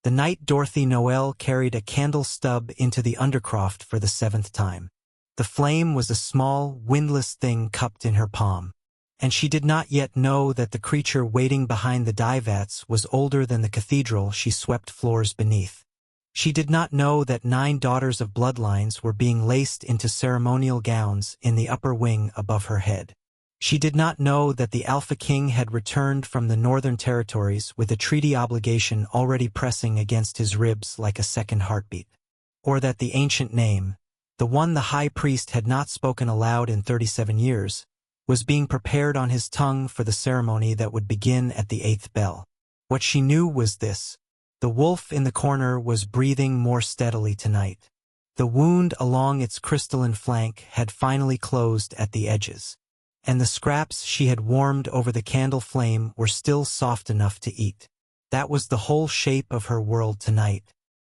The night Dorothy Noel carried a candle stub into the undercroft for the 7th time. The flame was a small, windless thing cupped in her palm, and she did not yet know that the creature waiting behind the dye vats was older than the cathedral she swept floors beneath. She did not know that 9 daughters of bloodlines were being laced into ceremonial gowns in the upper wing above her head. She did not know that the Alpha King had returned from the Northern Territories with a treaty obligation already pressing against his ribs like a second heartbeat. Or that the ancient name, the one the high priest had not spoken aloud in 37 years, was being prepared on his tongue for the ceremony that would begin at the 8th bell. What she knew was this: the wolf in the corner was breathing more steadily tonight. The wound along its crystalline flank had finally closed at the edges, and the scraps she had warmed over the candle flame were still soft enough to eat. That was the whole shape of her world tonight.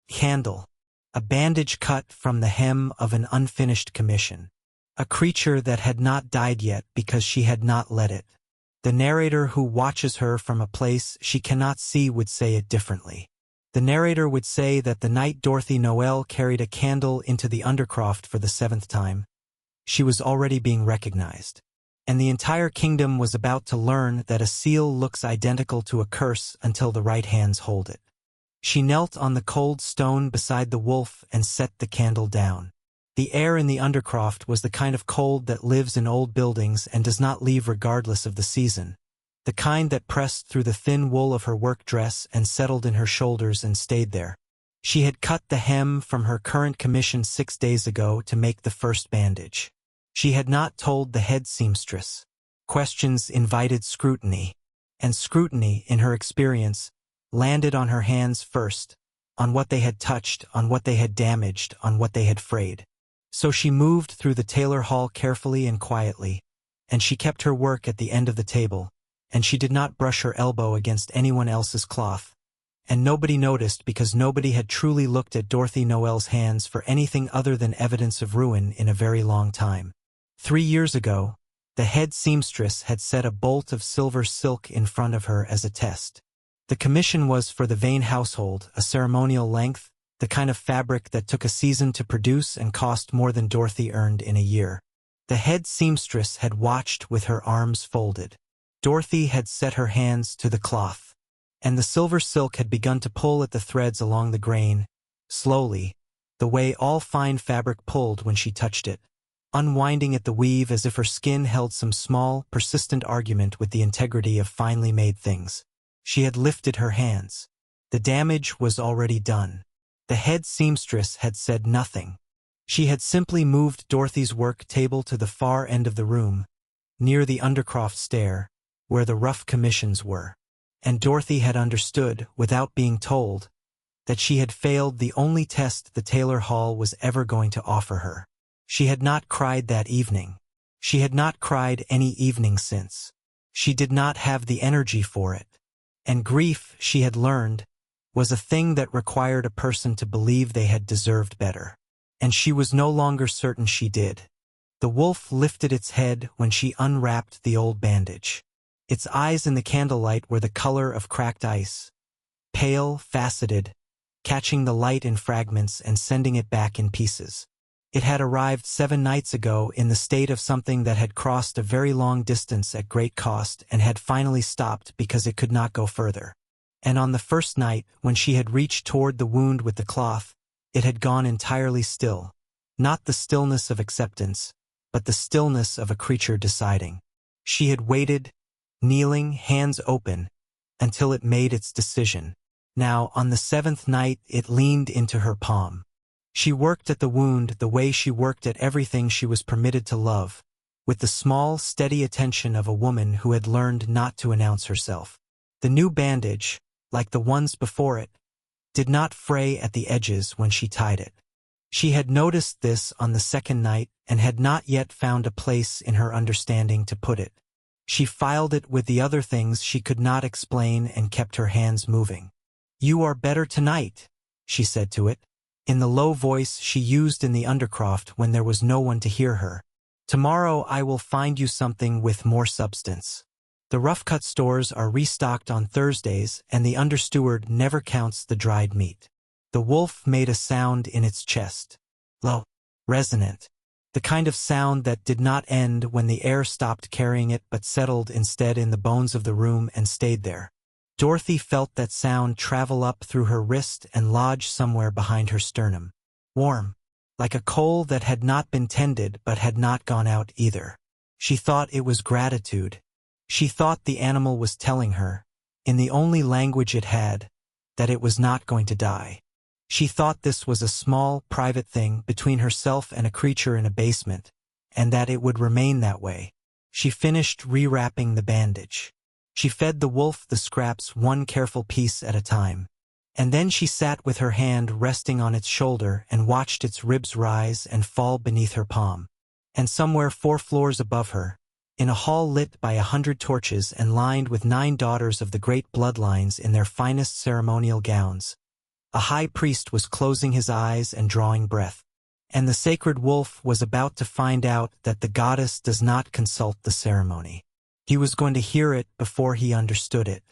Candle. A bandage cut from the hem of an unfinished commission. A creature that had not died yet because she had not let it. The narrator who watches her from a place she cannot see would say it differently. The narrator would say that the night Dorothy Noel carried a candle into the undercroft for the 7th time, she was already being recognized. And the entire kingdom was about to learn that a seal looks identical to a curse until the right hands hold it. She knelt on the cold stone beside the wolf and set the candle down. The air in the undercroft was the kind of cold that lives in old buildings and does not leave regardless of the season. The kind that pressed through the thin wool of her work dress and settled in her shoulders and stayed there. She had cut the hem from her current commission 6 days ago to make the first bandage. She had not told the head seamstress. Questions invited scrutiny, and scrutiny, in her experience, landed on her hands first, on what they had touched, on what they had damaged, on what they had frayed. So she moved through the tailor hall carefully and quietly, and she kept her work at the end of the table, and she did not brush her elbow against anyone else's cloth. And nobody noticed because nobody had truly looked at Dorothy Noel's hands for anything other than evidence of ruin in a very long time. 3 years ago, the head seamstress had set a bolt of silver silk in front of her as a test. The commission was for the Vane household, a ceremonial length, the kind of fabric that took a season to produce and cost more than Dorothy earned in a year. The head seamstress had watched with her arms folded. Dorothy had set her hands to the cloth, and the silver silk had begun to pull at the threads along the grain, slowly, the way all fine fabric pulled when she touched it, unwinding at the weave as if her skin held some small, persistent argument with the integrity of finely made things. She had lifted her hands. The damage was already done. The head seamstress had said nothing. She had simply moved Dorothy's work table to the far end of the room, near the undercroft stair, where the rough commissions were. And Dorothy had understood, without being told, that she had failed the only test the tailor hall was ever going to offer her. She had not cried that evening. She had not cried any evening since. She did not have the energy for it. And grief, she had learned, was a thing that required a person to believe they had deserved better. And she was no longer certain she did. The wolf lifted its head when she unwrapped the old bandage. Its eyes in the candlelight were the color of cracked ice, pale, faceted, catching the light in fragments and sending it back in pieces. It had arrived 7 nights ago in the state of something that had crossed a very long distance at great cost and had finally stopped because it could not go further. And on the first night, when she had reached toward the wound with the cloth, it had gone entirely still. Not the stillness of acceptance, but the stillness of a creature deciding. She had waited, kneeling, hands open, until it made its decision. Now, on the 7th night, it leaned into her palm. She worked at the wound the way she worked at everything she was permitted to love, with the small, steady attention of a woman who had learned not to announce herself. The new bandage, like the ones before it, did not fray at the edges when she tied it. She had noticed this on the 2nd night and had not yet found a place in her understanding to put it. She filed it with the other things she could not explain and kept her hands moving. "You are better tonight," she said to it, in the low voice she used in the undercroft when there was no one to hear her. "Tomorrow I will find you something with more substance." The rough-cut stores are restocked on Thursdays, and the understeward never counts the dried meat. The wolf made a sound in its chest. Low, resonant. The kind of sound that did not end when the air stopped carrying it but settled instead in the bones of the room and stayed there. Dorothy felt that sound travel up through her wrist and lodge somewhere behind her sternum. Warm, like a coal that had not been tended but had not gone out either. She thought it was gratitude. She thought the animal was telling her, in the only language it had, that it was not going to die. She thought this was a small, private thing between herself and a creature in a basement, and that it would remain that way. She finished rewrapping the bandage. She fed the wolf the scraps one careful piece at a time. And then she sat with her hand resting on its shoulder and watched its ribs rise and fall beneath her palm. And somewhere 4 floors above her, in a hall lit by 100 torches and lined with 9 daughters of the great bloodlines in their finest ceremonial gowns, a high priest was closing his eyes and drawing breath. And the sacred wolf was about to find out that the goddess does not consult the ceremony. He was going to hear it before he understood it.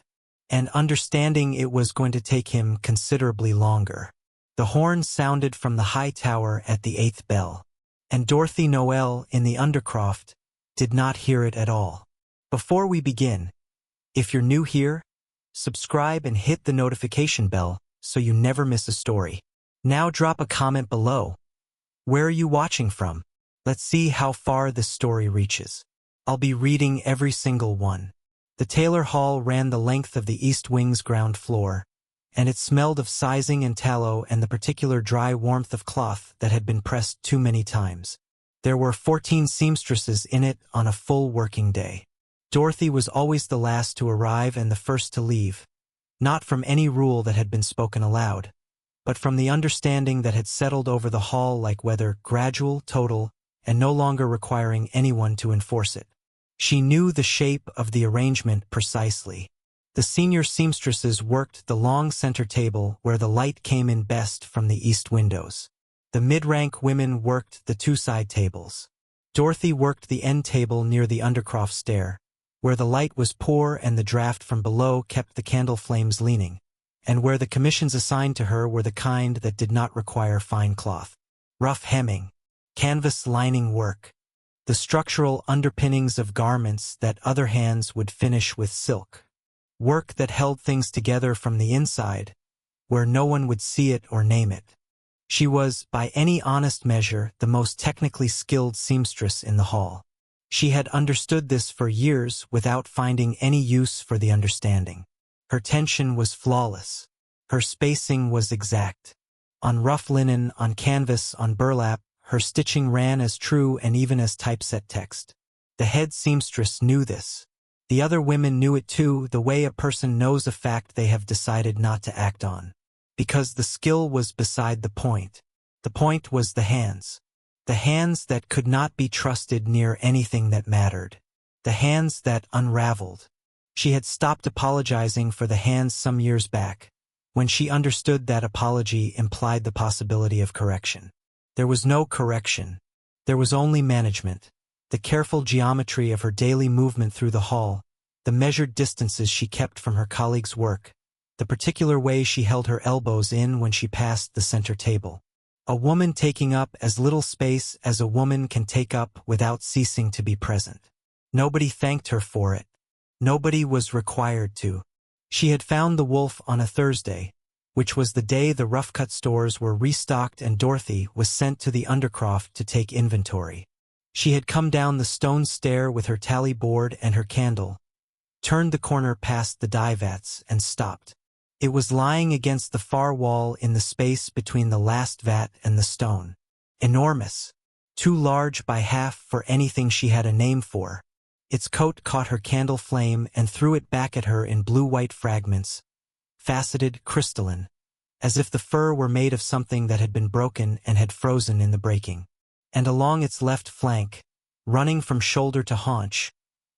And understanding it was going to take him considerably longer. The horn sounded from the high tower at the 8th bell. And Dorothy Noel in the undercroft did not hear it at all. Before we begin, if you're new here, subscribe and hit the notification bell so you never miss a story. Now drop a comment below. Where are you watching from? Let's see how far this story reaches. I'll be reading every single one. The Taylor Hall ran the length of the East Wing's ground floor, and it smelled of sizing and tallow and the particular dry warmth of cloth that had been pressed too many times. There were 14 seamstresses in it on a full working day. Dorothy was always the last to arrive and the first to leave, not from any rule that had been spoken aloud, but from the understanding that had settled over the hall like weather, gradual, total, and no longer requiring anyone to enforce it. She knew the shape of the arrangement precisely. The senior seamstresses worked the long center table where the light came in best from the east windows. The mid-rank women worked the 2 side tables. Dorothy worked the end table near the undercroft stair, where the light was poor and the draft from below kept the candle flames leaning, and where the commissions assigned to her were the kind that did not require fine cloth. Rough hemming, canvas lining work, the structural underpinnings of garments that other hands would finish with silk. Work that held things together from the inside, where no one would see it or name it. She was, by any honest measure, the most technically skilled seamstress in the hall. She had understood this for years without finding any use for the understanding. Her tension was flawless. Her spacing was exact. On rough linen, on canvas, on burlap, her stitching ran as true and even as typeset text. The head seamstress knew this. The other women knew it too, the way a person knows a fact they have decided not to act on. Because the skill was beside the point. The point was the hands. The hands that could not be trusted near anything that mattered. The hands that unraveled. She had stopped apologizing for the hands some years back, when she understood that apology implied the possibility of correction. There was no correction. There was only management. The careful geometry of her daily movement through the hall, the measured distances she kept from her colleagues' work, the particular way she held her elbows in when she passed the center table. A woman taking up as little space as a woman can take up without ceasing to be present. Nobody thanked her for it. Nobody was required to. She had found the wolf on a Thursday, which was the day the rough-cut stores were restocked and Dorothy was sent to the undercroft to take inventory. She had come down the stone stair with her tally board and her candle, turned the corner past the dye vats, and stopped. It was lying against the far wall in the space between the last vat and the stone. Enormous. Too large by half for anything she had a name for. Its coat caught her candle flame and threw it back at her in blue-white fragments, faceted, crystalline, as if the fur were made of something that had been broken and had frozen in the breaking. And along its left flank, running from shoulder to haunch,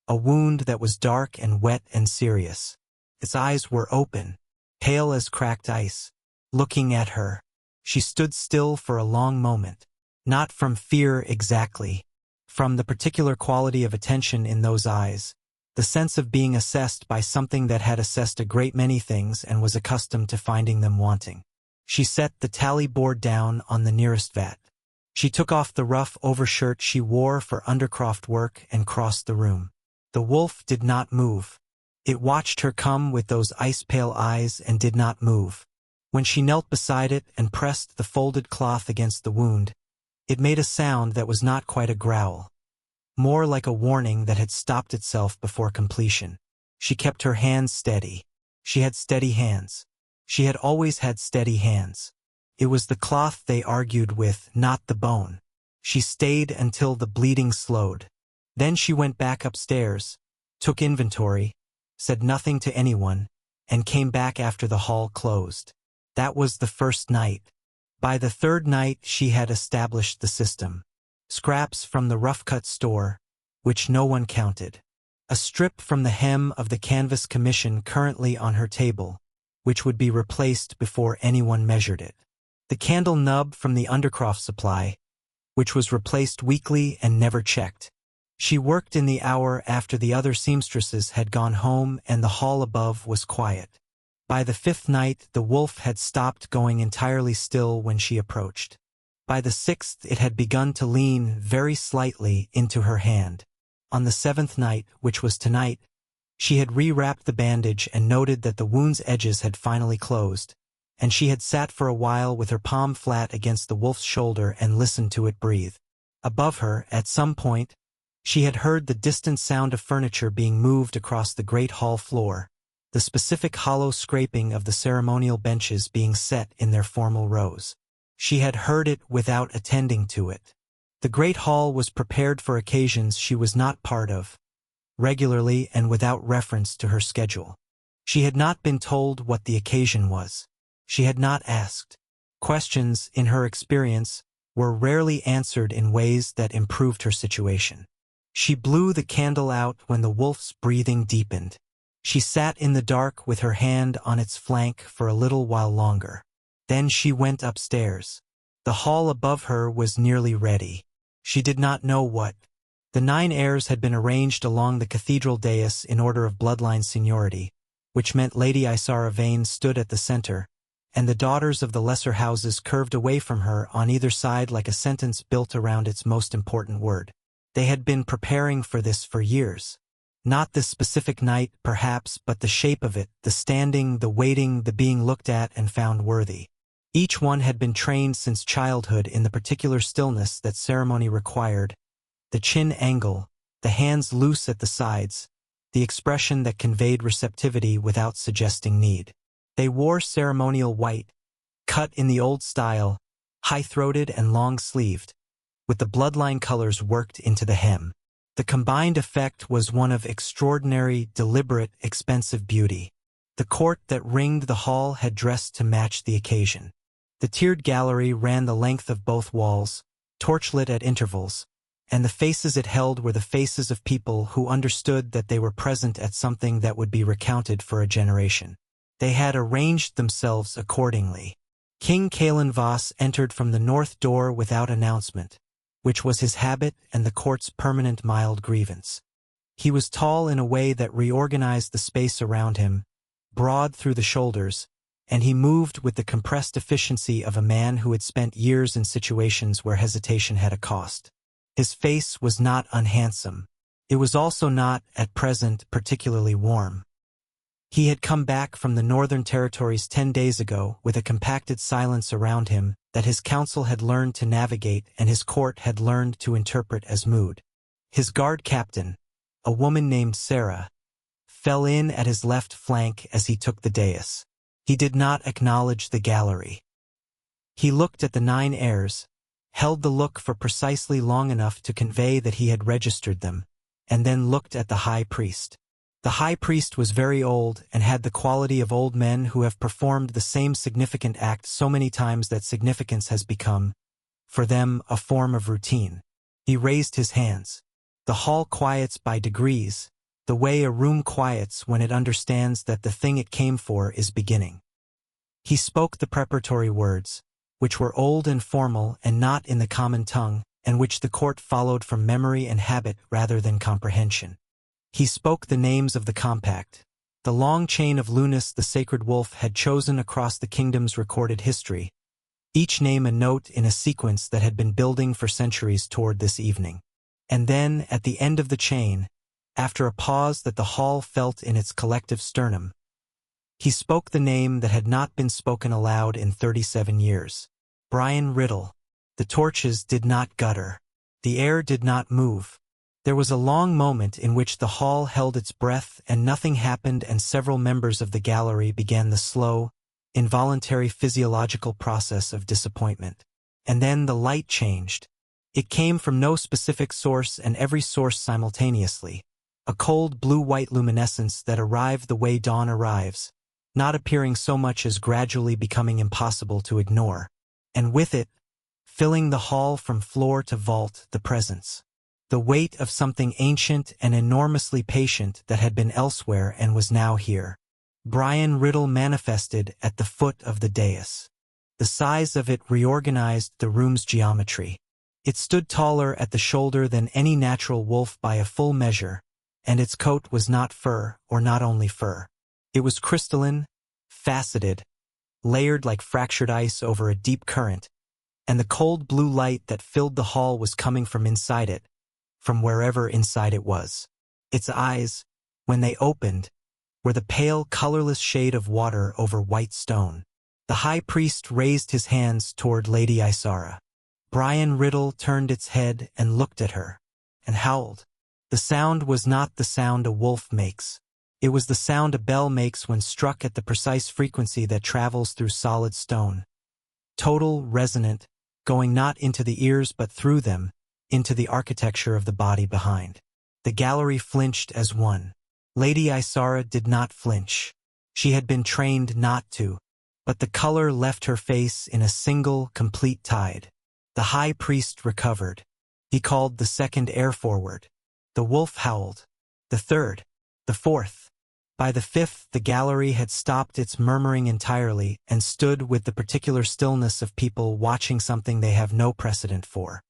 a wound that was dark and wet and serious. Its eyes were open, pale as cracked ice, looking at her. She stood still for a long moment, not from fear exactly, from the particular quality of attention in those eyes, the sense of being assessed by something that had assessed a great many things and was accustomed to finding them wanting. She set the tally board down on the nearest vat. She took off the rough overshirt she wore for undercroft work and crossed the room. The wolf did not move. It watched her come with those ice-pale eyes and did not move. When she knelt beside it and pressed the folded cloth against the wound, it made a sound that was not quite a growl, more like a warning that had stopped itself before completion. She kept her hands steady. She had steady hands. She had always had steady hands. It was the cloth they argued with, not the bone. She stayed until the bleeding slowed. Then she went back upstairs, took inventory, said nothing to anyone, and came back after the hall closed. That was the first night. By the third night she had established the system. Scraps from the rough-cut store, which no one counted. A strip from the hem of the canvas commission currently on her table, which would be replaced before anyone measured it. The candle nub from the undercroft supply, which was replaced weekly and never checked. She worked in the hour after the other seamstresses had gone home and the hall above was quiet. By the fifth night, the wolf had stopped going entirely still when she approached. By the sixth, it had begun to lean very slightly into her hand. On the seventh night, which was tonight, she had rewrapped the bandage and noted that the wound's edges had finally closed, and she had sat for a while with her palm flat against the wolf's shoulder and listened to it breathe. Above her, at some point, she had heard the distant sound of furniture being moved across the great hall floor, the specific hollow scraping of the ceremonial benches being set in their formal rows. She had heard it without attending to it. The great hall was prepared for occasions she was not part of, regularly and without reference to her schedule. She had not been told what the occasion was. She had not asked. Questions, in her experience, were rarely answered in ways that improved her situation. She blew the candle out when the wolf's breathing deepened. She sat in the dark with her hand on its flank for a little while longer. Then she went upstairs. The hall above her was nearly ready. She did not know what. The 9 heirs had been arranged along the cathedral dais in order of bloodline seniority, which meant Lady Isara Vane stood at the center, and the daughters of the lesser houses curved away from her on either side like a sentence built around its most important word. They had been preparing for this for years. Not this specific night, perhaps, but the shape of it, the standing, the waiting, the being looked at and found worthy. Each one had been trained since childhood in the particular stillness that ceremony required, the chin angle, the hands loose at the sides, the expression that conveyed receptivity without suggesting need. They wore ceremonial white, cut in the old style, high-throated and long-sleeved, with the bloodline colors worked into the hem. The combined effect was one of extraordinary, deliberate, expensive beauty. The court that ringed the hall had dressed to match the occasion. The tiered gallery ran the length of both walls, torchlit at intervals, and the faces it held were the faces of people who understood that they were present at something that would be recounted for a generation. They had arranged themselves accordingly. King Kalen Voss entered from the north door without announcement, which was his habit and the court's permanent mild grievance. He was tall in a way that reorganized the space around him, broad through the shoulders, and he moved with the compressed efficiency of a man who had spent years in situations where hesitation had a cost. His face was not unhandsome. It was also not, at present, particularly warm. He had come back from the Northern Territories 10 days ago with a compacted silence around him that his council had learned to navigate and his court had learned to interpret as mood. His guard captain, a woman named Sarah, fell in at his left flank as he took the dais. He did not acknowledge the gallery. He looked at the 9 heirs, held the look for precisely long enough to convey that he had registered them, and then looked at the high priest. The high priest was very old and had the quality of old men who have performed the same significant act so many times that significance has become, for them, a form of routine. He raised his hands. The hall quiets by degrees, the way a room quiets when it understands that the thing it came for is beginning. He spoke the preparatory words, which were old and formal and not in the common tongue, and which the court followed from memory and habit rather than comprehension. He spoke the names of the compact, the long chain of Lunas the sacred wolf had chosen across the kingdom's recorded history, each name a note in a sequence that had been building for centuries toward this evening. And then, at the end of the chain, after a pause that the hall felt in its collective sternum, he spoke the name that had not been spoken aloud in 37 years. Brian Riddle. The torches did not gutter. The air did not move. There was a long moment in which the hall held its breath and nothing happened, and several members of the gallery began the slow, involuntary physiological process of disappointment. And then the light changed. It came from no specific source and every source simultaneously. A cold blue-white luminescence that arrived the way dawn arrives, not appearing so much as gradually becoming impossible to ignore. And with it, filling the hall from floor to vault, the presence. The weight of something ancient and enormously patient that had been elsewhere and was now here. Brian Riddle manifested at the foot of the dais. The size of it reorganized the room's geometry. It stood taller at the shoulder than any natural wolf by a full measure, and its coat was not fur, or not only fur. It was crystalline, faceted, layered like fractured ice over a deep current, and the cold blue light that filled the hall was coming from inside it, from wherever inside it was. Its eyes, when they opened, were the pale, colorless shade of water over white stone. The high priest raised his hands toward Lady Isara. Brian Riddle turned its head and looked at her, and howled. The sound was not the sound a wolf makes. It was the sound a bell makes when struck at the precise frequency that travels through solid stone. Total, resonant, going not into the ears but through them, into the architecture of the body behind. The gallery flinched as one. Lady Isara did not flinch. She had been trained not to, but the color left her face in a single, complete tide. The high priest recovered. He called the second heir forward. The wolf howled. The third. The fourth. By the fifth, the gallery had stopped its murmuring entirely and stood with the particular stillness of people watching something they have no precedent for.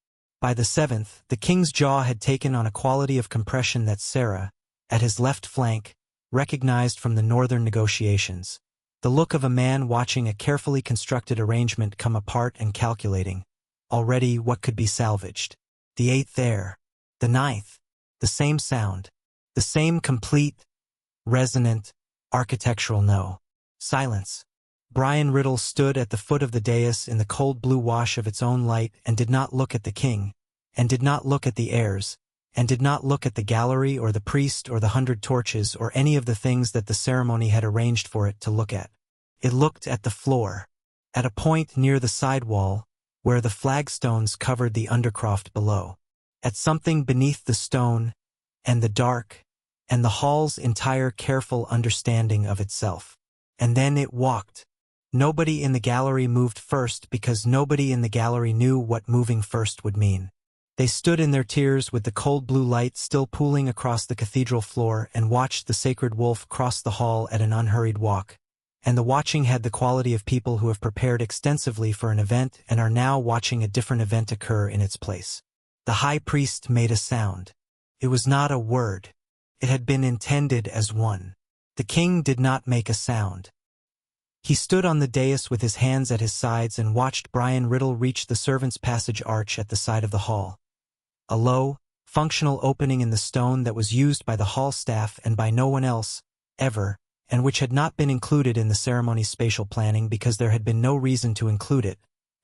By the seventh, the king's jaw had taken on a quality of compression that Sarah, at his left flank, recognized from the northern negotiations. The look of a man watching a carefully constructed arrangement come apart and calculating, already what could be salvaged. The eighth heir. The ninth. The same sound. The same complete, resonant, architectural no. Silence. Brian Riddle stood at the foot of the dais in the cold blue wash of its own light and did not look at the king, and did not look at the heirs, and did not look at the gallery or the priest or the 100 torches or any of the things that the ceremony had arranged for it to look at. It looked at the floor, at a point near the side wall, where the flagstones covered the undercroft below, at something beneath the stone, and the dark, and the hall's entire careful understanding of itself. And then it walked. Nobody in the gallery moved first because nobody in the gallery knew what moving first would mean. They stood in their tiers with the cold blue light still pooling across the cathedral floor and watched the sacred wolf cross the hall at an unhurried walk. And the watching had the quality of people who have prepared extensively for an event and are now watching a different event occur in its place. The high priest made a sound. It was not a word. It had been intended as one. The king did not make a sound. He stood on the dais with his hands at his sides and watched Brian Riddle reach the servants' passage arch at the side of the hall. A low, functional opening in the stone that was used by the hall staff and by no one else, ever, and which had not been included in the ceremony's spatial planning because there had been no reason to include it,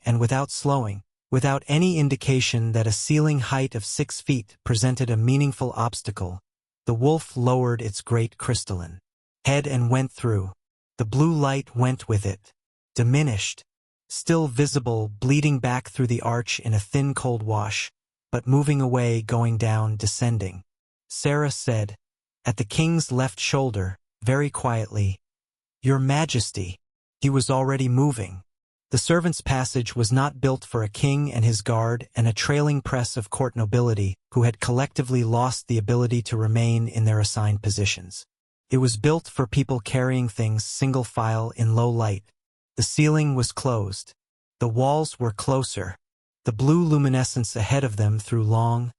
and without slowing, without any indication that a ceiling height of 6 feet presented a meaningful obstacle, the wolf lowered its great crystalline head and went through. The blue light went with it, diminished, still visible, bleeding back through the arch in a thin cold wash, but moving away, going down, descending. Sarah said, at the king's left shoulder, very quietly, "Your Majesty." He was already moving. The servants' passage was not built for a king and his guard and a trailing press of court nobility who had collectively lost the ability to remain in their assigned positions. It was built for people carrying things single file in low light. The ceiling was closed. The walls were closer. The blue luminescence ahead of them through long,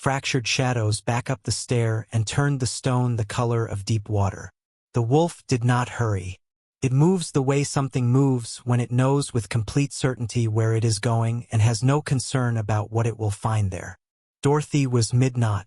fractured shadows back up the stair and turned the stone the color of deep water. The wolf did not hurry. It moves the way something moves when it knows with complete certainty where it is going and has no concern about what it will find there. Dorothy was mid-knot.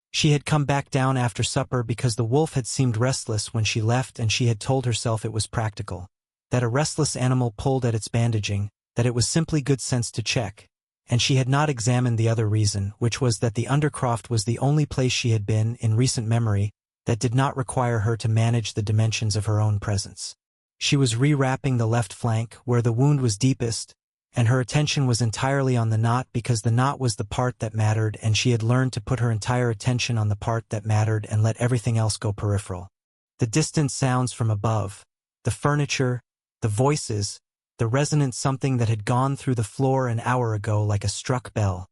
She had come back down after supper because the wolf had seemed restless when she left, and she had told herself it was practical, that a restless animal pulled at its bandaging, that it was simply good sense to check, and she had not examined the other reason, which was that the undercroft was the only place she had been in recent memory that did not require her to manage the dimensions of her own presence. She was rewrapping the left flank, where the wound was deepest, and her attention was entirely on the knot because the knot was the part that mattered, and she had learned to put her entire attention on the part that mattered and let everything else go peripheral. The distant sounds from above, the furniture, the voices, the resonant something that had gone through the floor an hour ago like a struck bell.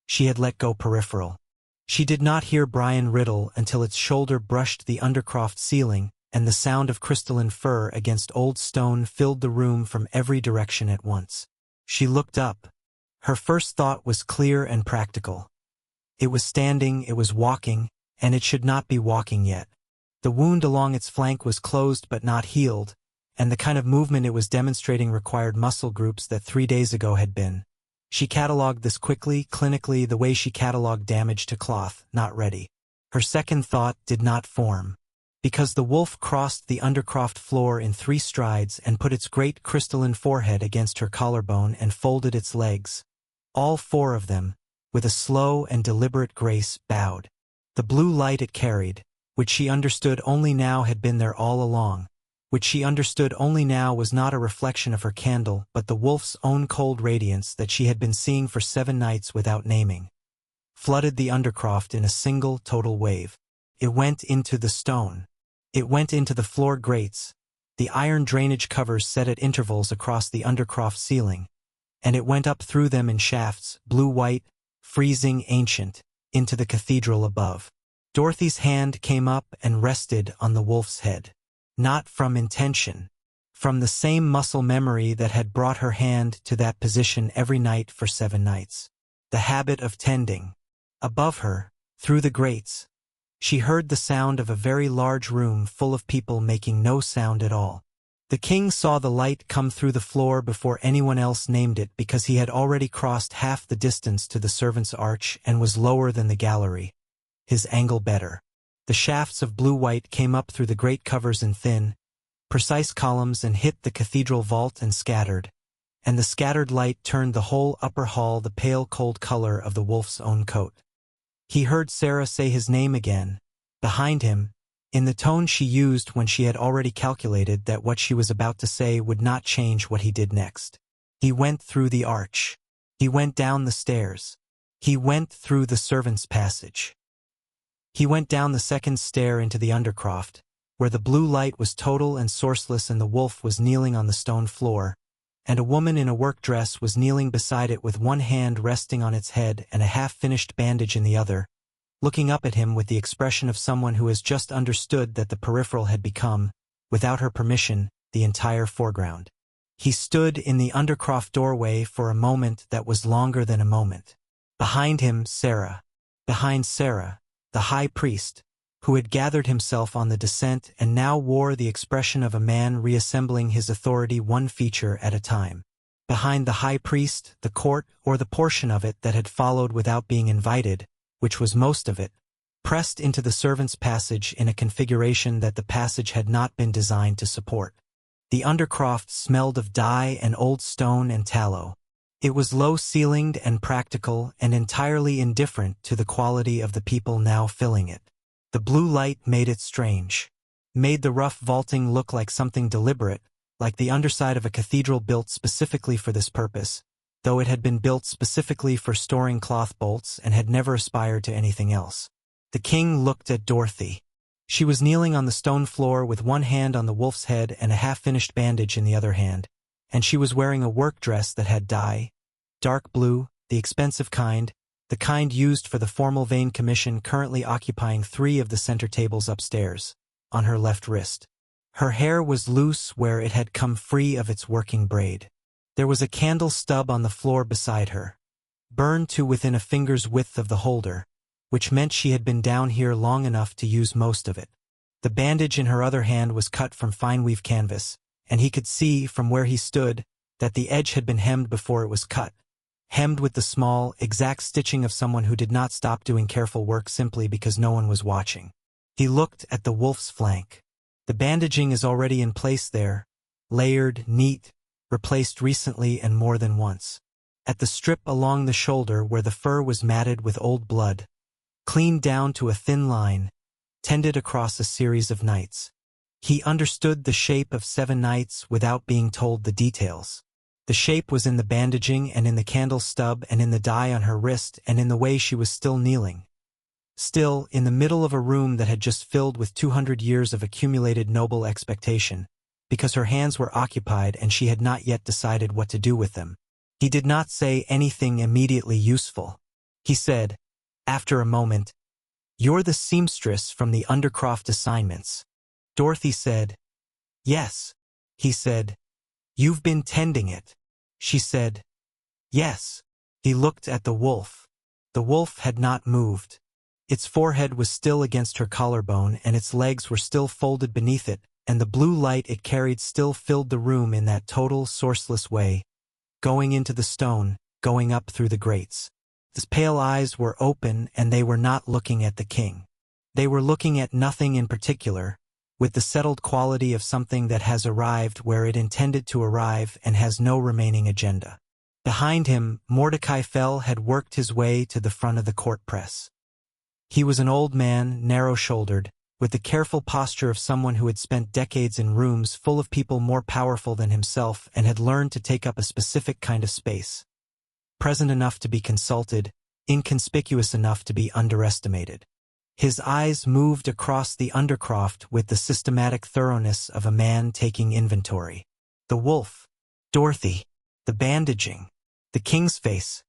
She had let go peripheral. She did not hear Brian Riddle until its shoulder brushed the undercroft ceiling, and the sound of crystalline fur against old stone filled the room from every direction at once. She looked up. Her first thought was clear and practical. It was standing, it was walking, and it should not be walking yet. The wound along its flank was closed but not healed, and the kind of movement it was demonstrating required muscle groups that 3 days ago had been. She catalogued this quickly, clinically, the way she catalogued damage to cloth, not ready. Her second thought did not form. Because the wolf crossed the undercroft floor in 3 strides and put its great crystalline forehead against her collarbone and folded its legs. All 4 of them, with a slow and deliberate grace, bowed. The blue light it carried, which she understood only now had been there all along, which she understood only now was not a reflection of her candle but the wolf's own cold radiance that she had been seeing for 7 nights without naming, flooded the undercroft in a single total wave. It went into the stone. It went into the floor grates, the iron drainage covers set at intervals across the undercroft ceiling, and it went up through them in shafts, blue-white, freezing, ancient, into the cathedral above. Dorothy's hand came up and rested on the wolf's head. Not from intention. From the same muscle memory that had brought her hand to that position every night for 7 nights. The habit of tending. Above her, through the grates, she heard the sound of a very large room full of people making no sound at all. The king saw the light come through the floor before anyone else named it because he had already crossed half the distance to the servants' arch and was lower than the gallery. His angle better. The shafts of blue-white came up through the great covers in thin, precise columns and hit the cathedral vault and scattered, and the scattered light turned the whole upper hall the pale cold color of the wolf's own coat. He heard Sarah say his name again, behind him, in the tone she used when she had already calculated that what she was about to say would not change what he did next. He went through the arch. He went down the stairs. He went through the servants' passage. He went down the second stair into the undercroft, where the blue light was total and sourceless and the wolf was kneeling on the stone floor, and a woman in a work dress was kneeling beside it with one hand resting on its head and a half-finished bandage in the other, looking up at him with the expression of someone who has just understood that the peripheral had become, without her permission, the entire foreground. He stood in the undercroft doorway for a moment that was longer than a moment. Behind him, Sarah. Behind Sarah, the high priest, who had gathered himself on the descent and now wore the expression of a man reassembling his authority one feature at a time. Behind the high priest, the court, or the portion of it that had followed without being invited, which was most of it, pressed into the servants' passage in a configuration that the passage had not been designed to support. The undercroft smelled of dye and old stone and tallow. It was low-ceilinged and practical and entirely indifferent to the quality of the people now filling it. The blue light made it strange, made the rough vaulting look like something deliberate, like the underside of a cathedral built specifically for this purpose, though it had been built specifically for storing cloth bolts and had never aspired to anything else. The king looked at Dorothy. She was kneeling on the stone floor with one hand on the wolf's head and a half-finished bandage in the other hand, and she was wearing a work dress that had dye, dark blue, the expensive kind, the kind used for the formal vein commission currently occupying 3 of the center tables upstairs, on her left wrist. Her hair was loose where it had come free of its working braid. There was a candle stub on the floor beside her, burned to within a finger's width of the holder, which meant she had been down here long enough to use most of it. The bandage in her other hand was cut from fine weave canvas, and he could see, from where he stood, that the edge had been hemmed before it was cut, hemmed with the small, exact stitching of someone who did not stop doing careful work simply because no one was watching. He looked at the wolf's flank. The bandaging is already in place there, layered, neat, replaced recently and more than once. At the strip along the shoulder where the fur was matted with old blood, cleaned down to a thin line, tended across a series of nights. He understood the shape of 7 nights without being told the details. The shape was in the bandaging and in the candle stub and in the dye on her wrist and in the way she was still kneeling. Still, in the middle of a room that had just filled with 200 years of accumulated noble expectation, because her hands were occupied and she had not yet decided what to do with them. He did not say anything immediately useful. He said, after a moment, "You're the seamstress from the undercroft assignments." Dorothy said, "Yes." He said, "You've been tending it." She said, "Yes." He looked at the wolf. The wolf had not moved. Its forehead was still against her collarbone and its legs were still folded beneath it, and the blue light it carried still filled the room in that total, sourceless way, going into the stone, going up through the grates. His pale eyes were open and they were not looking at the king. They were looking at nothing in particular, with the settled quality of something that has arrived where it intended to arrive and has no remaining agenda. Behind him, Mordecai Fell had worked his way to the front of the court press. He was an old man, narrow-shouldered, with the careful posture of someone who had spent decades in rooms full of people more powerful than himself and had learned to take up a specific kind of space. Present enough to be consulted, inconspicuous enough to be underestimated. His eyes moved across the undercroft with the systematic thoroughness of a man taking inventory. The wolf, Dorothy, the bandaging, the king's face.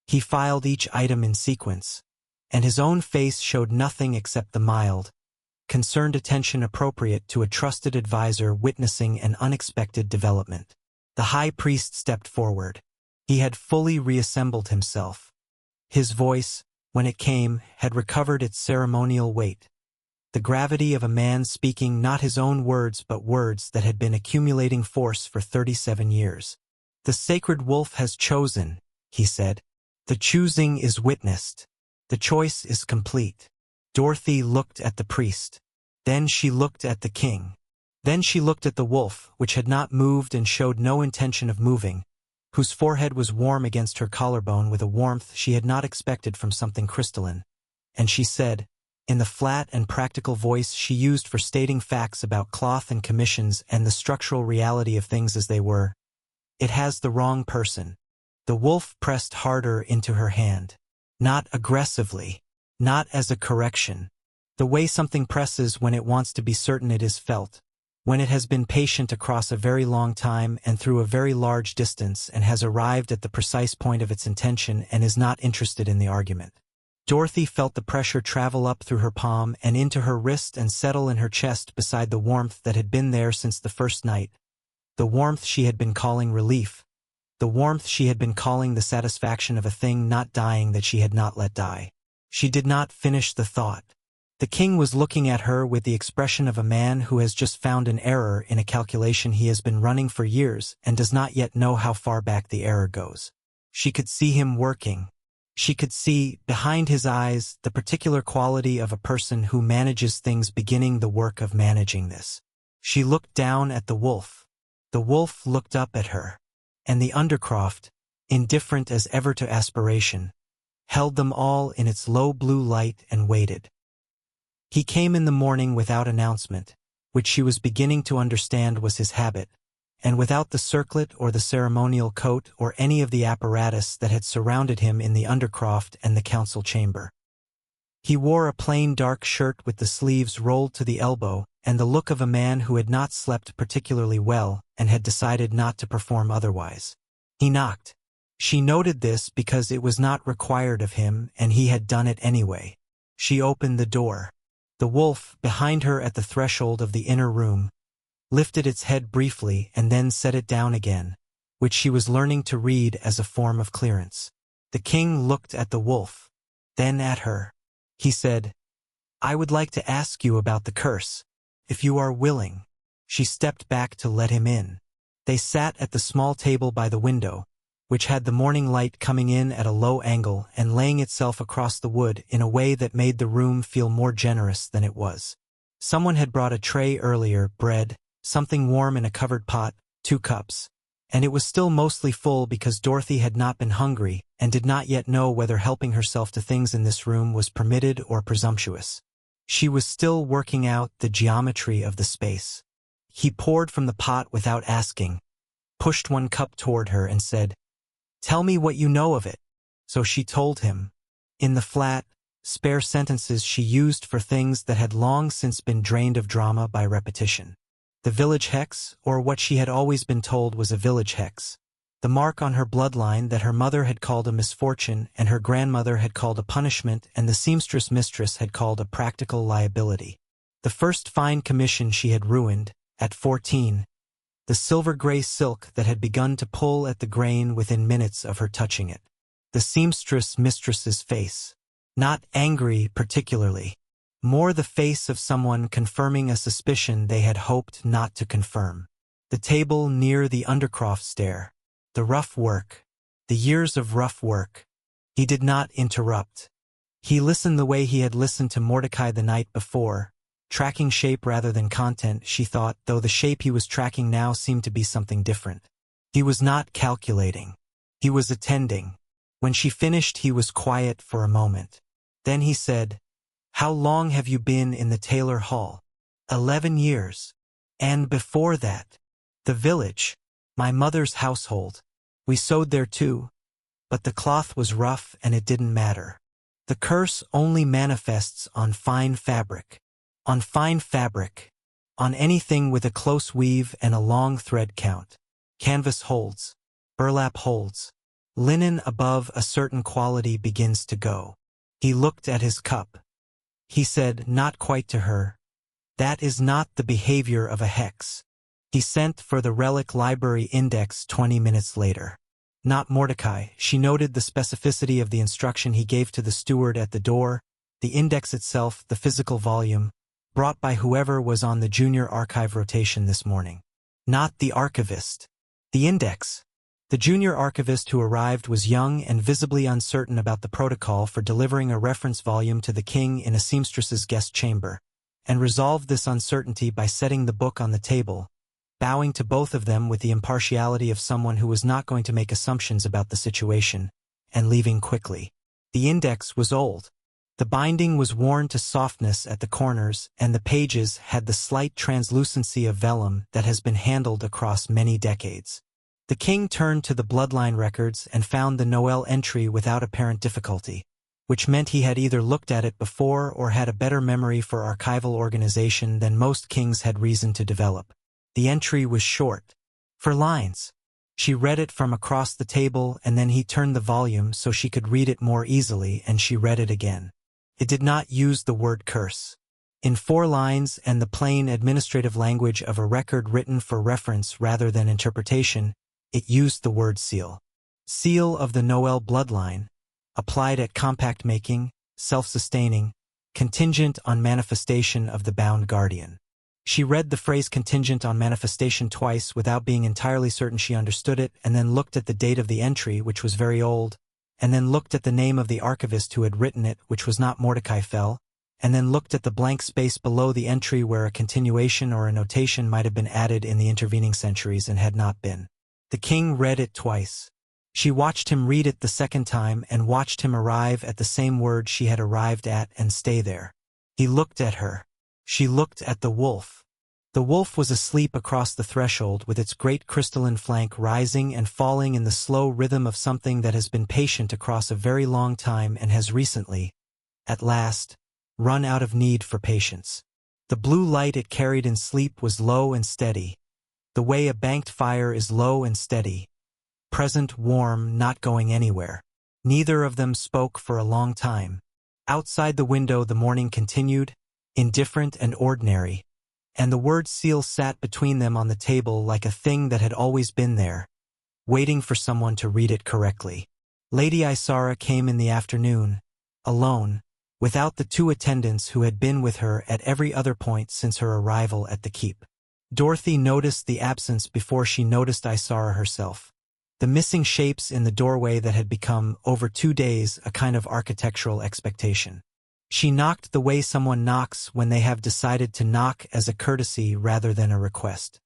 He filed each item in sequence, and his own face showed nothing except the mild, concerned attention appropriate to a trusted advisor witnessing an unexpected development. The high priest stepped forward. He had fully reassembled himself. His voice, when it came, had recovered its ceremonial weight. The gravity of a man speaking not his own words but words that had been accumulating force for 37 years. "The sacred wolf has chosen," he said. "The choosing is witnessed. The choice is complete." Dorothy looked at the priest. Then she looked at the king. Then she looked at the wolf, which had not moved and showed no intention of moving, whose forehead was warm against her collarbone with a warmth she had not expected from something crystalline. And she said, in the flat and practical voice she used for stating facts about cloth and commissions and the structural reality of things as they were, "It has the wrong person." The wolf pressed harder into her hand. Not aggressively, not as a correction. The way something presses when it wants to be certain it is felt, when it has been patient across a very long time and through a very large distance and has arrived at the precise point of its intention and is not interested in the argument. Dorothy felt the pressure travel up through her palm and into her wrist and settle in her chest beside the warmth that had been there since the first night, the warmth she had been calling relief, the warmth she had been calling the satisfaction of a thing not dying that she had not let die. She did not finish the thought. The king was looking at her with the expression of a man who has just found an error in a calculation he has been running for years and does not yet know how far back the error goes. She could see him working. She could see, behind his eyes, the particular quality of a person who manages things beginning the work of managing this. She looked down at the wolf. The wolf looked up at her. And the undercroft, indifferent as ever to aspiration, held them all in its low blue light and waited. He came in the morning without announcement, which she was beginning to understand was his habit, and without the circlet or the ceremonial coat or any of the apparatus that had surrounded him in the undercroft and the council chamber. He wore a plain dark shirt with the sleeves rolled to the elbow and the look of a man who had not slept particularly well and had decided not to perform otherwise. He knocked. She noted this because it was not required of him and he had done it anyway. She opened the door. The wolf, behind her at the threshold of the inner room, lifted its head briefly and then set it down again, which she was learning to read as a form of clearance. The king looked at the wolf, then at her. He said, "I would like to ask you about the curse, if you are willing." She stepped back to let him in. They sat at the small table by the window, which had the morning light coming in at a low angle and laying itself across the wood in a way that made the room feel more generous than it was. Someone had brought a tray earlier, bread, something warm in a covered pot, 2 cups. And it was still mostly full because Dorothy had not been hungry and did not yet know whether helping herself to things in this room was permitted or presumptuous. She was still working out the geometry of the space. He poured from the pot without asking, pushed 1 cup toward her and said, "Tell me what you know of it." So she told him, in the flat, spare sentences she used for things that had long since been drained of drama by repetition. The village hex, or what she had always been told was a village hex. The mark on her bloodline that her mother had called a misfortune and her grandmother had called a punishment and the seamstress mistress had called a practical liability. The first fine commission she had ruined, at 14, the silver-gray silk that had begun to pull at the grain within minutes of her touching it. The seamstress mistress's face. Not angry particularly. More the face of someone confirming a suspicion they had hoped not to confirm. The table near the undercroft stair. The rough work. The years of rough work. He did not interrupt. He listened the way he had listened to Mordecai the night before, tracking shape rather than content, she thought, though the shape he was tracking now seemed to be something different. He was not calculating. He was attending. When she finished, he was quiet for a moment. Then he said, "How long have you been in the Taylor Hall?" 11 years. And before that? The village. My mother's household. We sewed there too. But the cloth was rough and it didn't matter. The curse only manifests on fine fabric. On fine fabric. On anything with a close weave and a long thread count. Canvas holds. Burlap holds. Linen above a certain quality begins to go. He looked at his cup. He said, not quite to her, "That is not the behavior of a hex." He sent for the relic library index 20 minutes later. Not Mordecai. She noted the specificity of the instruction he gave to the steward at the door, the index itself, the physical volume, brought by whoever was on the junior archive rotation this morning. Not the archivist. The index. The junior archivist who arrived was young and visibly uncertain about the protocol for delivering a reference volume to the king in a seamstress's guest chamber, and resolved this uncertainty by setting the book on the table, bowing to both of them with the impartiality of someone who was not going to make assumptions about the situation, and leaving quickly. The index was old. The binding was worn to softness at the corners, and the pages had the slight translucency of vellum that has been handled across many decades. The king turned to the bloodline records and found the Noel entry without apparent difficulty, which meant he had either looked at it before or had a better memory for archival organization than most kings had reason to develop. The entry was short. 4 lines. She read it from across the table and then he turned the volume so she could read it more easily and she read it again. It did not use the word curse. In 4 lines and the plain administrative language of a record written for reference rather than interpretation, it used the word seal. Seal of the Noel bloodline, applied at compact making, self-sustaining, contingent on manifestation of the bound guardian. She read the phrase contingent on manifestation twice without being entirely certain she understood it, and then looked at the date of the entry, which was very old, and then looked at the name of the archivist who had written it, which was not Mordecai Fell, and then looked at the blank space below the entry where a continuation or a notation might have been added in the intervening centuries and had not been. The king read it twice. She watched him read it the second time and watched him arrive at the same word she had arrived at and stay there. He looked at her. She looked at the wolf. The wolf was asleep across the threshold with its great crystalline flank rising and falling in the slow rhythm of something that has been patient across a very long time and has recently, at last, run out of need for patience. The blue light it carried in sleep was low and steady, the way a banked fire is low and steady, present, warm, not going anywhere. Neither of them spoke for a long time. Outside the window the morning continued, indifferent and ordinary, and the word seal sat between them on the table like a thing that had always been there, waiting for someone to read it correctly. Lady Isara came in the afternoon, alone, without the two attendants who had been with her at every other point since her arrival at the keep. Dorothy noticed the absence before she noticed Isara herself. The missing shapes in the doorway that had become, over 2 days, a kind of architectural expectation. She knocked the way someone knocks when they have decided to knock as a courtesy rather than a request.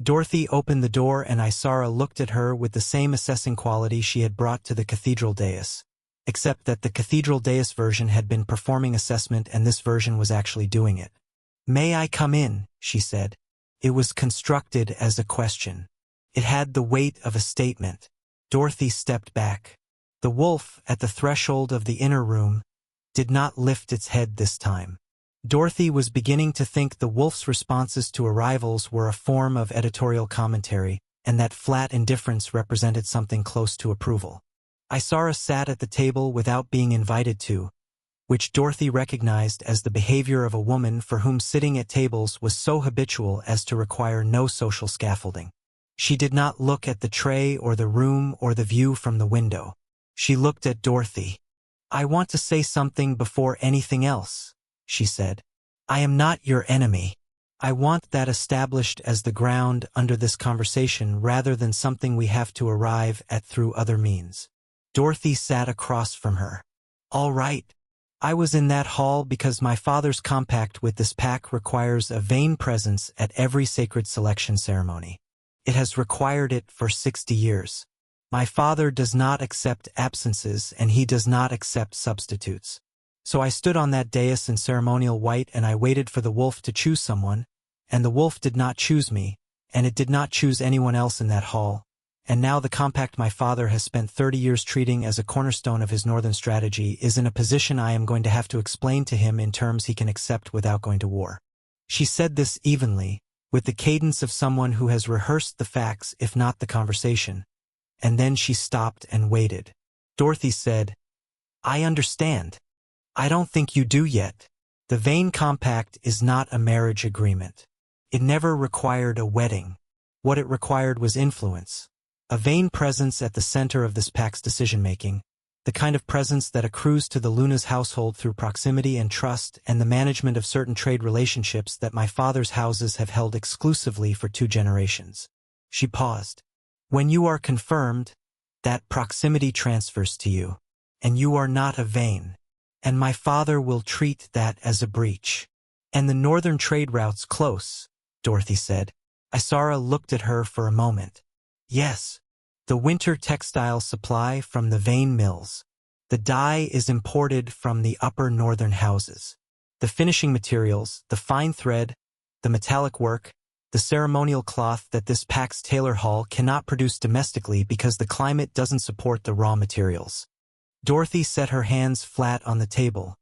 Dorothy opened the door and Isara looked at her with the same assessing quality she had brought to the cathedral dais, except that the cathedral dais version had been performing assessment and this version was actually doing it. "May I come in?" she said. It was constructed as a question. It had the weight of a statement. Dorothy stepped back. The wolf, at the threshold of the inner room, did not lift its head this time. Dorothy was beginning to think the wolf's responses to arrivals were a form of editorial commentary, and that flat indifference represented something close to approval. Isara sat at the table without being invited to, which Dorothy recognized as the behavior of a woman for whom sitting at tables was so habitual as to require no social scaffolding. She did not look at the tray or the room or the view from the window. She looked at Dorothy. "I want to say something before anything else," she said. "I am not your enemy. I want that established as the ground under this conversation rather than something we have to arrive at through other means." Dorothy sat across from her. "All right. I was in that hall because my father's compact with this pack requires a vain presence at every sacred selection ceremony. It has required it for 60 years. My father does not accept absences and he does not accept substitutes. So I stood on that dais in ceremonial white and I waited for the wolf to choose someone, and the wolf did not choose me, and it did not choose anyone else in that hall. And now the compact my father has spent 30 years treating as a cornerstone of his northern strategy is in a position I am going to have to explain to him in terms he can accept without going to war." She said this evenly, with the cadence of someone who has rehearsed the facts if not the conversation, and then she stopped and waited. Dorothy said, "I understand. I don't think you do yet. The Vane Compact is not a marriage agreement. It never required a wedding. What it required was influence. A Vane presence at the center of this pack's decision-making, the kind of presence that accrues to the Luna's household through proximity and trust and the management of certain trade relationships that my father's houses have held exclusively for 2 generations. She paused. "When you are confirmed, that proximity transfers to you, and you are not a Vane. And my father will treat that as a breach. And the northern trade routes close," Dorothy said. Isara looked at her for a moment. "Yes. The winter textile supply from the Vane mills. The dye is imported from the upper northern houses. The finishing materials, the fine thread, the metallic work, the ceremonial cloth that this pack's tailor hall cannot produce domestically because the climate doesn't support the raw materials." Dorothy set her hands flat on the table.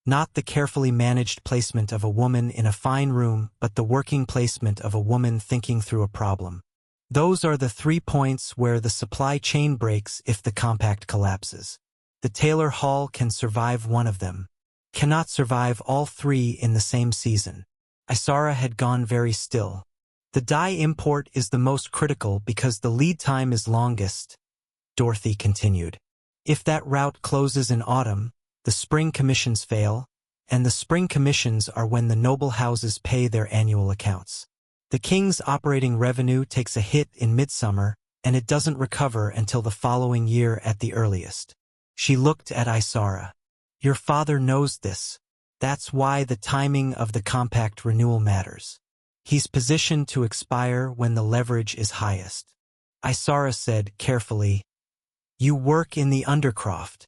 Not the carefully managed placement of a woman in a fine room, but the working placement of a woman thinking through a problem. Those are the 3 points where the supply chain breaks if the compact collapses. The tailor hall can survive one of them, cannot survive all 3 in the same season. Isara had gone very still. "The dye import is the most critical because the lead time is longest," Dorothy continued. "If that route closes in autumn, the spring commissions fail, and the spring commissions are when the noble houses pay their annual accounts. The king's operating revenue takes a hit in midsummer, and it doesn't recover until the following year at the earliest." She looked at Isara. "Your father knows this. That's why the timing of the compact renewal matters. He's positioned to expire when the leverage is highest." Isara said carefully, "You work in the undercroft."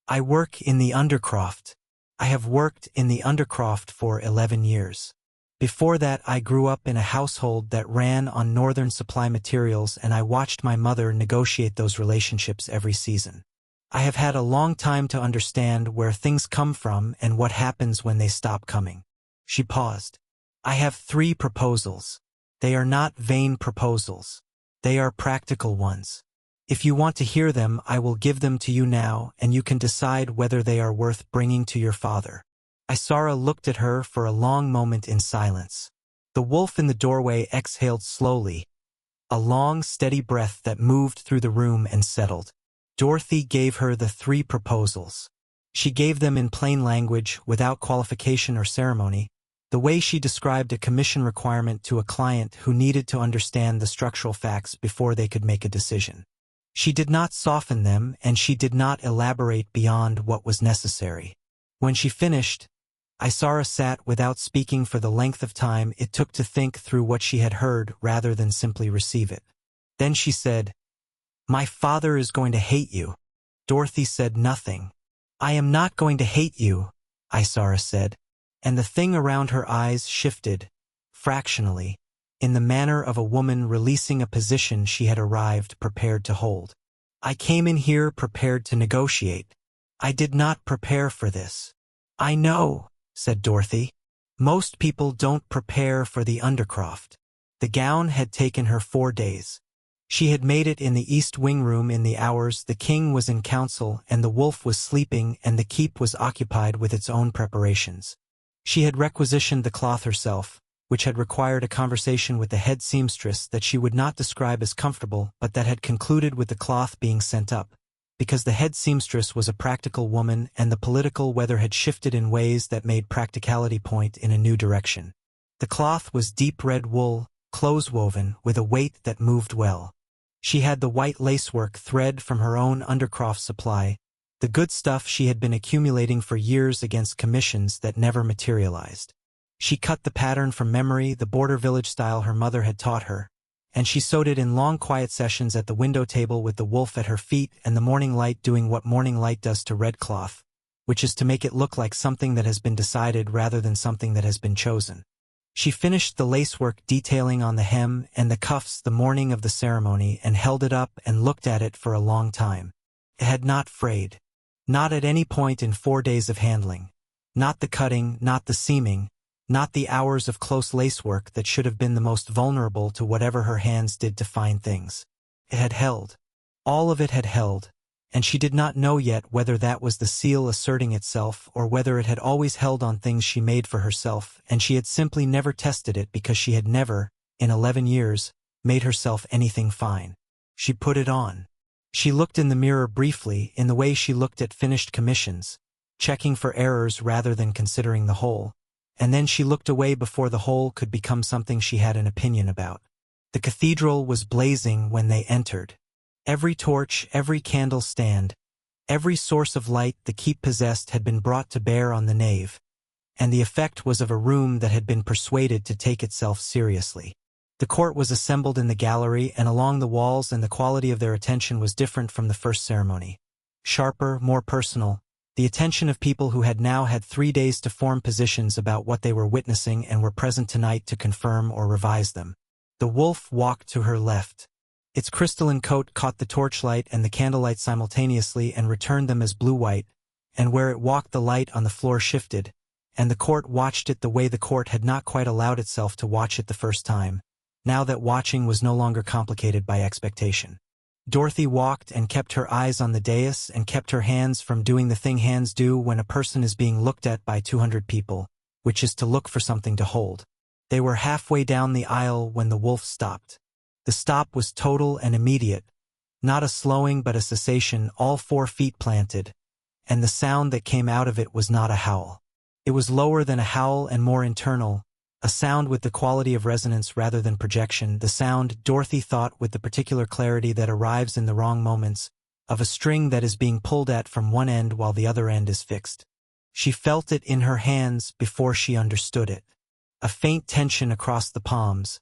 "I work in the undercroft. I have worked in the undercroft for 11 years. Before that, I grew up in a household that ran on northern supply materials, and I watched my mother negotiate those relationships every season. I have had a long time to understand where things come from and what happens when they stop coming." She paused. "I have 3 proposals. They are not vain proposals. They are practical ones. If you want to hear them, I will give them to you now, and you can decide whether they are worth bringing to your father." Isara looked at her for a long moment in silence. The wolf in the doorway exhaled slowly, a long, steady breath that moved through the room and settled. Dorothy gave her the 3 proposals. She gave them in plain language, without qualification or ceremony, the way she described a commission requirement to a client who needed to understand the structural facts before they could make a decision. She did not soften them, and she did not elaborate beyond what was necessary. When she finished, Isara sat without speaking for the length of time it took to think through what she had heard rather than simply receive it. Then she said, "My father is going to hate you." Dorothy said nothing. "I am not going to hate you," Isara said, and the thing around her eyes shifted, fractionally, in the manner of a woman releasing a position she had arrived prepared to hold. "I came in here prepared to negotiate. I did not prepare for this." "I know," said Dorothy. "Most people don't prepare for the undercroft." The gown had taken her 4 days. She had made it in the East Wing room in the hours the king was in council and the wolf was sleeping and the keep was occupied with its own preparations. She had requisitioned the cloth herself, which had required a conversation with the head seamstress that she would not describe as comfortable but that had concluded with the cloth being sent up, because the head seamstress was a practical woman and the political weather had shifted in ways that made practicality point in a new direction. The cloth was deep red wool, close-woven, with a weight that moved well. She had the white lacework thread from her own undercroft supply, the good stuff she had been accumulating for years against commissions that never materialized. She cut the pattern from memory, the border village style her mother had taught her, and she sewed it in long quiet sessions at the window table with the wolf at her feet and the morning light doing what morning light does to red cloth, which is to make it look like something that has been decided rather than something that has been chosen. She finished the lacework detailing on the hem and the cuffs the morning of the ceremony and held it up and looked at it for a long time. It had not frayed. Not at any point in 4 days of handling. Not the cutting, not the seaming, not the hours of close lacework that should have been the most vulnerable to whatever her hands did to fine things. It had held. All of it had held, and she did not know yet whether that was the seal asserting itself or whether it had always held on things she made for herself, and she had simply never tested it because she had never, in 11 years, made herself anything fine. She put it on. She looked in the mirror briefly, in the way she looked at finished commissions, checking for errors rather than considering the whole, and then she looked away before the whole could become something she had an opinion about. The cathedral was blazing when they entered. Every torch, every candle stand, every source of light the keep possessed had been brought to bear on the nave, and the effect was of a room that had been persuaded to take itself seriously. The court was assembled in the gallery and along the walls, and the quality of their attention was different from the first ceremony. Sharper, more personal, the attention of people who had now had 3 days to form positions about what they were witnessing and were present tonight to confirm or revise them. The wolf walked to her left. Its crystalline coat caught the torchlight and the candlelight simultaneously and returned them as blue-white, and where it walked the light on the floor shifted, and the court watched it the way the court had not quite allowed itself to watch it the first time, now that watching was no longer complicated by expectation. Dorothy walked and kept her eyes on the dais and kept her hands from doing the thing hands do when a person is being looked at by 200 people, which is to look for something to hold. They were halfway down the aisle when the wolf stopped. The stop was total and immediate, not a slowing but a cessation, all 4 feet planted, and the sound that came out of it was not a howl. It was lower than a howl and more internal, a sound with the quality of resonance rather than projection, the sound, Dorothy thought with the particular clarity that arrives in the wrong moments, of a string that is being pulled at from one end while the other end is fixed. She felt it in her hands before she understood it. A faint tension across the palms,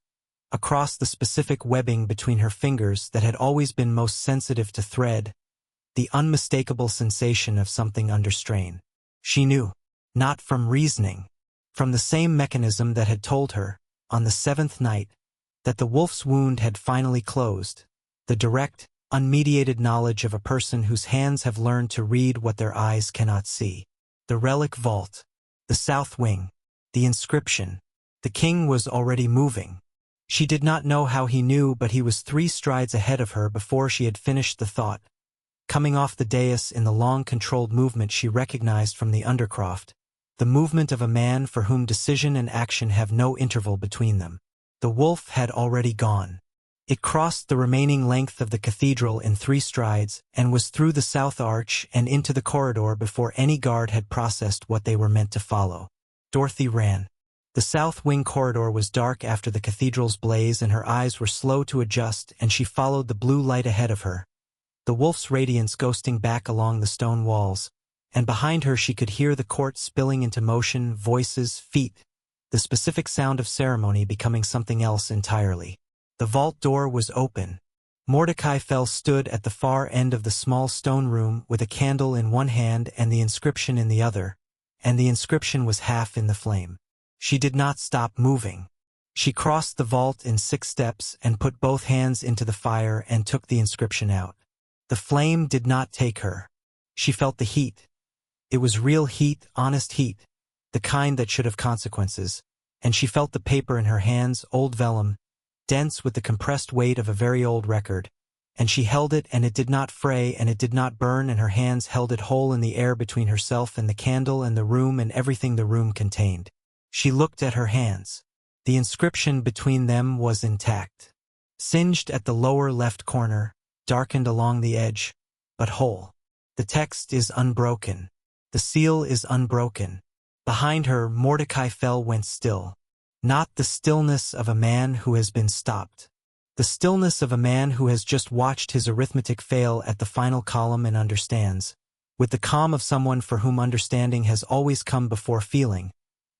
across the specific webbing between her fingers that had always been most sensitive to thread, the unmistakable sensation of something under strain. She knew, not from reasoning, from the same mechanism that had told her, on the 7th night, that the wolf's wound had finally closed, the direct, unmediated knowledge of a person whose hands have learned to read what their eyes cannot see. The relic vault, the south wing, the inscription. The king was already moving. She did not know how he knew, but he was 3 strides ahead of her before she had finished the thought. Coming off the dais in the long controlled movement she recognized from the undercroft, the movement of a man for whom decision and action have no interval between them. The wolf had already gone. It crossed the remaining length of the cathedral in 3 strides and was through the south arch and into the corridor before any guard had processed what they were meant to follow. Dorothy ran. The south wing corridor was dark after the cathedral's blaze, and her eyes were slow to adjust, and she followed the blue light ahead of her, the wolf's radiance ghosting back along the stone walls, and behind her she could hear the court spilling into motion, voices, feet, the specific sound of ceremony becoming something else entirely. The vault door was open. Mordecai Fell stood at the far end of the small stone room with a candle in one hand and the inscription in the other, and the inscription was half in the flame. She did not stop moving. She crossed the vault in 6 steps and put both hands into the fire and took the inscription out. The flame did not take her. She felt the heat. It was real heat, honest heat, the kind that should have consequences, and she felt the paper in her hands, old vellum, dense with the compressed weight of a very old record, and she held it, and it did not fray and it did not burn, and her hands held it whole in the air between herself and the candle and the room and everything the room contained. She looked at her hands. The inscription between them was intact. Singed at the lower left corner, darkened along the edge, but whole. The text is unbroken. The seal is unbroken. Behind her, Mordecai Fell went still. Not the stillness of a man who has been stopped. The stillness of a man who has just watched his arithmetic fail at the final column and understands, with the calm of someone for whom understanding has always come before feeling,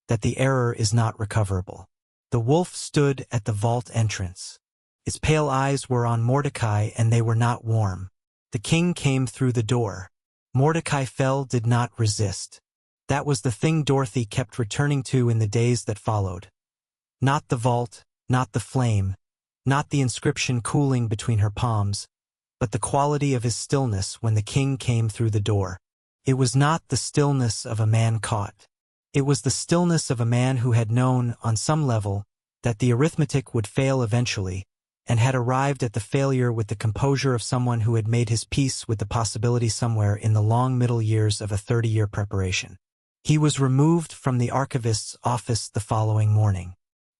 that the error is not recoverable. The wolf stood at the vault entrance. Its pale eyes were on Mordecai, and they were not warm. The king came through the door. Mordecai Fell did not resist. That was the thing Dorothy kept returning to in the days that followed. Not the vault, not the flame, not the inscription cooling between her palms, but the quality of his stillness when the king came through the door. It was not the stillness of a man caught. It was the stillness of a man who had known, on some level, that the arithmetic would fail eventually, and had arrived at the failure with the composure of someone who had made his peace with the possibility somewhere in the long middle years of a 30-year preparation. He was removed from the archivist's office the following morning.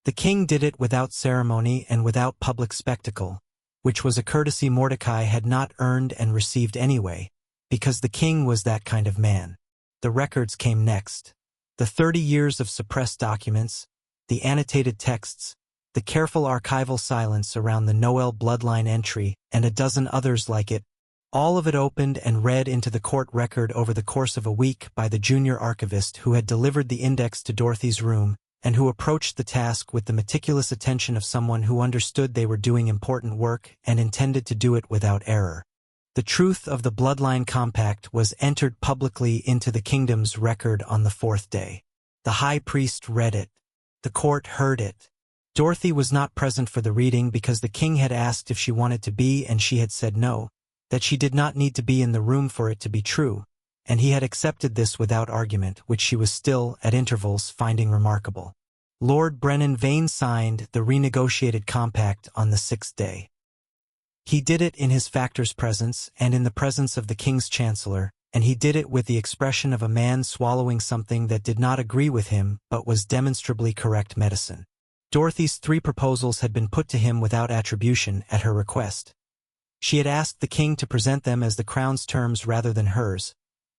The king did it without ceremony and without public spectacle, which was a courtesy Mordecai had not earned and received anyway, because the king was that kind of man. The records came next. The 30 years of suppressed documents, the annotated texts, the careful archival silence around the Noel bloodline entry, and a dozen others like it, all of it opened and read into the court record over the course of a week by the junior archivist who had delivered the index to Dorothy's room, and who approached the task with the meticulous attention of someone who understood they were doing important work and intended to do it without error. The truth of the bloodline compact was entered publicly into the kingdom's record on the 4th day. The high priest read it. The court heard it. Dorothy was not present for the reading because the king had asked if she wanted to be, and she had said no, that she did not need to be in the room for it to be true, and he had accepted this without argument, which she was still, at intervals, finding remarkable. Lord Brennan Vane signed the renegotiated compact on the 6th day. He did it in his factor's presence and in the presence of the king's chancellor, and he did it with the expression of a man swallowing something that did not agree with him but was demonstrably correct medicine. Dorothy's 3 proposals had been put to him without attribution at her request. She had asked the king to present them as the crown's terms rather than hers,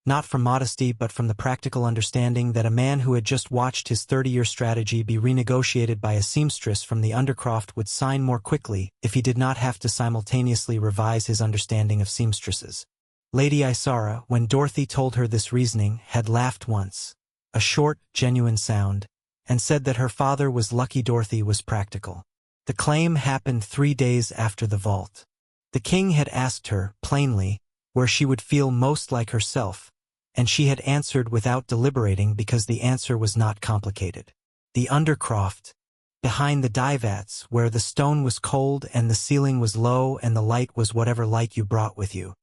not from modesty but from the practical understanding that a man who had just watched his 30-year strategy be renegotiated by a seamstress from the undercroft would sign more quickly if he did not have to simultaneously revise his understanding of seamstresses. Lady Isara, when Dorothy told her this reasoning, had laughed once, a short, genuine sound, and said that her father was lucky Dorothy was practical. The claim happened 3 days after the vault. The king had asked her, plainly, where she would feel most like herself, and she had answered without deliberating because the answer was not complicated. The undercroft, behind the dye vats, where the stone was cold and the ceiling was low and the light was whatever light you brought with you.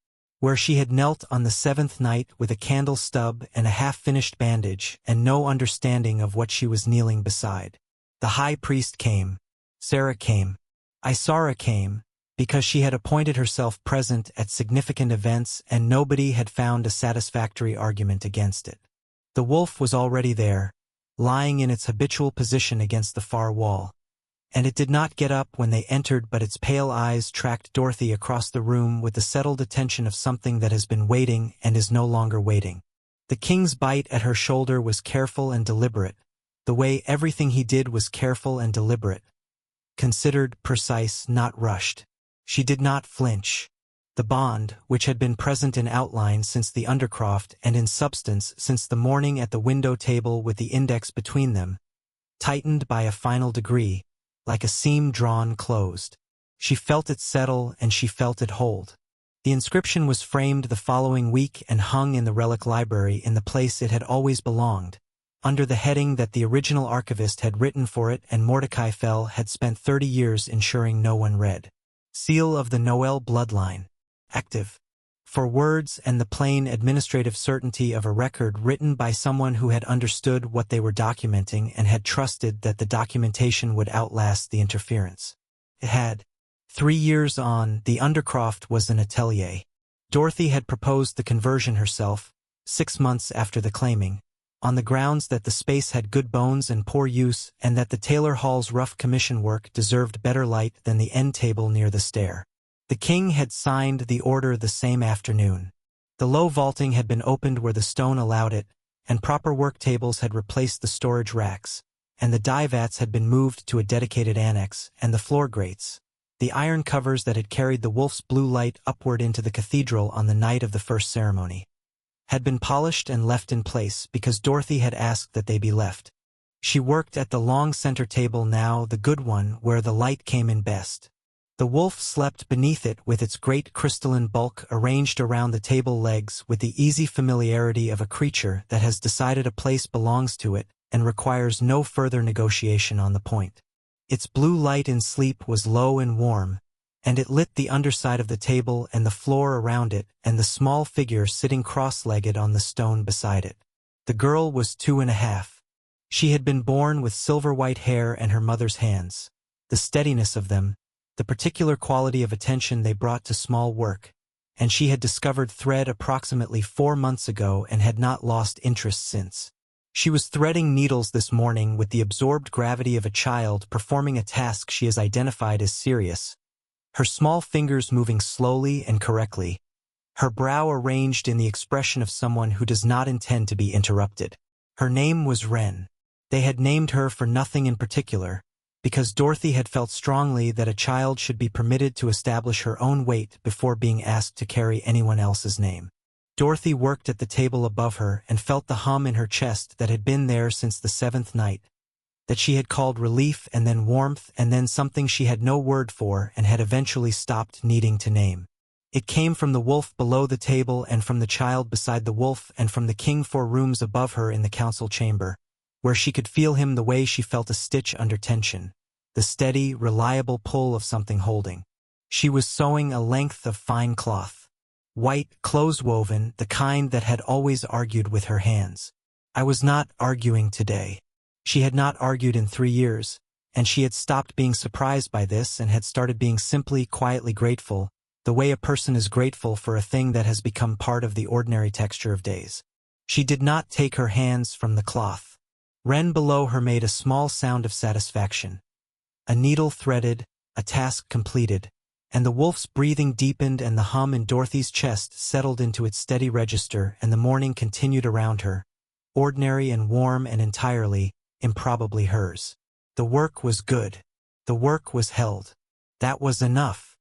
Where she had knelt on the 7th night with a candle stub and a half-finished bandage and no understanding of what she was kneeling beside. The high priest came. Sarah came. Isara came, because she had appointed herself present at significant events and nobody had found a satisfactory argument against it. The wolf was already there, lying in its habitual position against the far wall. and it did not get up when they entered, but its pale eyes tracked Dorothy across the room with the settled attention of something that has been waiting and is no longer waiting. The king's bite at her shoulder was careful and deliberate. The way everything he did was careful and deliberate. Considered, precise, not rushed. She did not flinch. The bond, which had been present in outline since the undercroft and in substance since the morning at the window table with the index between them, tightened by a final degree, like a seam drawn closed. She felt it settle and she felt it hold. The inscription was framed the following week and hung in the relic library in the place it had always belonged, under the heading that the original archivist had written for it and Mordecai Fell had spent 30 years ensuring no one read. Seal of the Noel bloodline. Active. For words and the plain administrative certainty of a record written by someone who had understood what they were documenting and had trusted that the documentation would outlast the interference. It had. 3 years on, the undercroft was an atelier. Dorothy had proposed the conversion herself, 6 months after the claiming, on the grounds that the space had good bones and poor use and that the Taylor Hall's rough commission work deserved better light than the end table near the stair. The king had signed the order the same afternoon. The low vaulting had been opened where the stone allowed it, and proper work tables had replaced the storage racks, and the dye vats had been moved to a dedicated annex, and the floor grates, the iron covers that had carried the wolf's blue light upward into the cathedral on the night of the first ceremony, had been polished and left in place because Dorothy had asked that they be left. She worked at the long center table now, the good one where the light came in best. The wolf slept beneath it with its great crystalline bulk arranged around the table legs with the easy familiarity of a creature that has decided a place belongs to it and requires no further negotiation on the point. Its blue light in sleep was low and warm, and it lit the underside of the table and the floor around it and the small figure sitting cross-legged on the stone beside it. The girl was 2.5. She had been born with silver-white hair and her mother's hands, the steadiness of them, the particular quality of attention they brought to small work, and she had discovered thread approximately 4 months ago and had not lost interest since. She was threading needles this morning with the absorbed gravity of a child performing a task she has identified as serious, her small fingers moving slowly and correctly, her brow arranged in the expression of someone who does not intend to be interrupted. Her name was Wren. They had named her for nothing in particular, because Dorothy had felt strongly that a child should be permitted to establish her own weight before being asked to carry anyone else's name. Dorothy worked at the table above her and felt the hum in her chest that had been there since the 7th night, that she had called relief and then warmth and then something she had no word for and had eventually stopped needing to name. It came from the wolf below the table and from the child beside the wolf and from the king 4 rooms above her in the council chamber, where she could feel him the way she felt a stitch under tension, the steady, reliable pull of something holding. She was sewing a length of fine cloth. White, close-woven, the kind that had always argued with her hands. I was not arguing today. She had not argued in 3 years, and she had stopped being surprised by this and had started being simply, quietly grateful, the way a person is grateful for a thing that has become part of the ordinary texture of days. She did not take her hands from the cloth. Wren below her made a small sound of satisfaction. A needle threaded, a task completed, and the wolf's breathing deepened and the hum in Dorothy's chest settled into its steady register and the morning continued around her, ordinary and warm and entirely, improbably hers. The work was good. The work was held. That was enough.